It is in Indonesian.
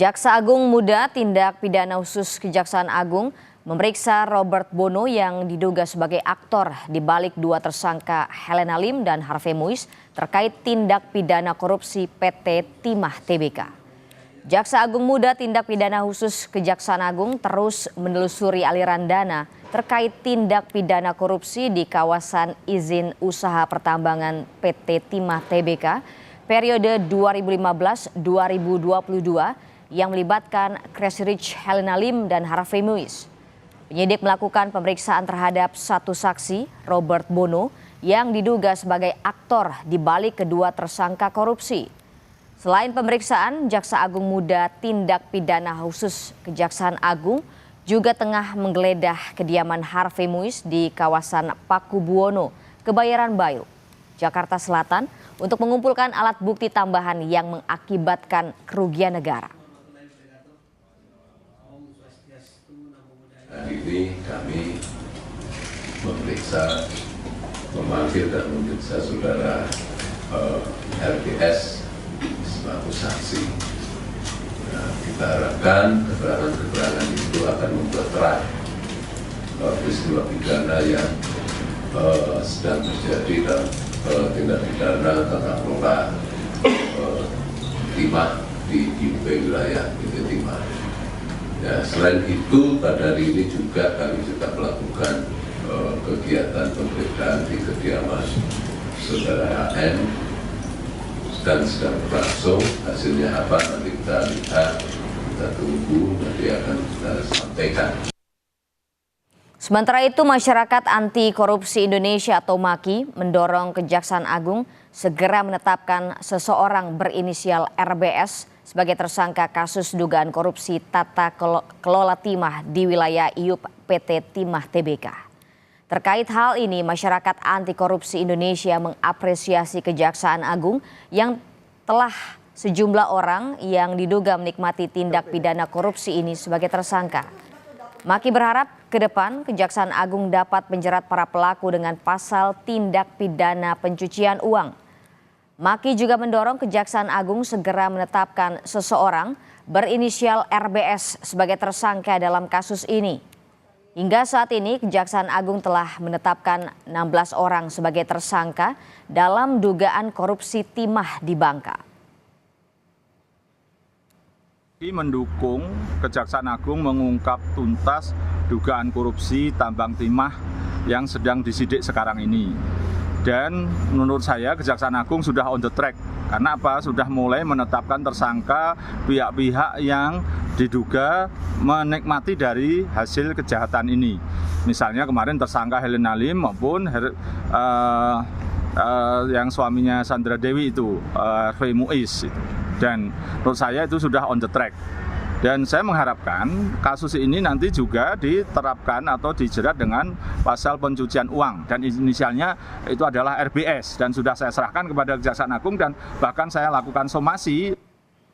Jaksa Agung Muda Tindak Pidana Khusus Kejaksaan Agung memeriksa Robert Bono yang diduga sebagai aktor di balik dua tersangka Helena Lim dan Harvey Muiz terkait tindak pidana korupsi PT Timah Tbk. Jaksa Agung Muda Tindak Pidana Khusus Kejaksaan Agung terus menelusuri aliran dana terkait tindak pidana korupsi di kawasan izin usaha pertambangan PT Timah Tbk periode 2015-2022 yang melibatkan Crazy Rich Helena Lim dan Harvey Muiz. Penyidik melakukan pemeriksaan terhadap satu saksi, Robert Bono, yang diduga sebagai aktor di balik kedua tersangka korupsi. Selain pemeriksaan, Jaksa Agung Muda Tindak Pidana Khusus Kejaksaan Agung juga tengah menggeledah kediaman Harvey Muiz di kawasan Pakubuwono, Kebayoran Baru, Jakarta Selatan untuk mengumpulkan alat bukti tambahan yang mengakibatkan kerugian negara. Hari ini kami memanggil dan memeriksa saudara RBS sebagai saksi. Nah, kita harapkan keterangan-keterangan itu akan membuat terang peristiwa pidana yang sedang terjadi dan tindak pidana tata kelola timah di wilayah PT Timah. Ya, selain itu pada hari ini juga kami melakukan kegiatan penggeledahan di kediaman saudara HN dan sedang berlangsung. Hasilnya apa nanti kita lihat, kita tunggu, nanti akan kita sampaikan. Sementara itu, Masyarakat Anti Korupsi Indonesia atau MAKI mendorong Kejaksaan Agung segera menetapkan seseorang berinisial RBS sebagai tersangka kasus dugaan korupsi tata kelola timah di wilayah IUP PT Timah Tbk. Terkait hal ini, Masyarakat Anti Korupsi Indonesia mengapresiasi Kejaksaan Agung yang telah sejumlah orang yang diduga menikmati tindak pidana korupsi ini sebagai tersangka. MAKI berharap ke depan Kejaksaan Agung dapat menjerat para pelaku dengan pasal tindak pidana pencucian uang. MAKI juga mendorong Kejaksaan Agung segera menetapkan seseorang berinisial RBS sebagai tersangka dalam kasus ini. Hingga saat ini Kejaksaan Agung telah menetapkan 16 orang sebagai tersangka dalam dugaan korupsi timah di Bangka. Mendukung Kejaksaan Agung mengungkap tuntas dugaan korupsi tambang timah yang sedang disidik sekarang ini. Dan menurut saya Kejaksaan Agung sudah on the track. Karena apa? Sudah mulai menetapkan tersangka pihak-pihak yang diduga menikmati dari hasil kejahatan ini. Misalnya kemarin tersangka Helena Lim maupun yang suaminya Sandra Dewi itu, Harvey Muiz. Dan menurut saya itu sudah on the track. Dan saya mengharapkan kasus ini nanti juga diterapkan atau dijerat dengan pasal pencucian uang. Dan inisialnya itu adalah RBS. Dan sudah saya serahkan kepada Kejaksaan Agung dan bahkan saya lakukan somasi.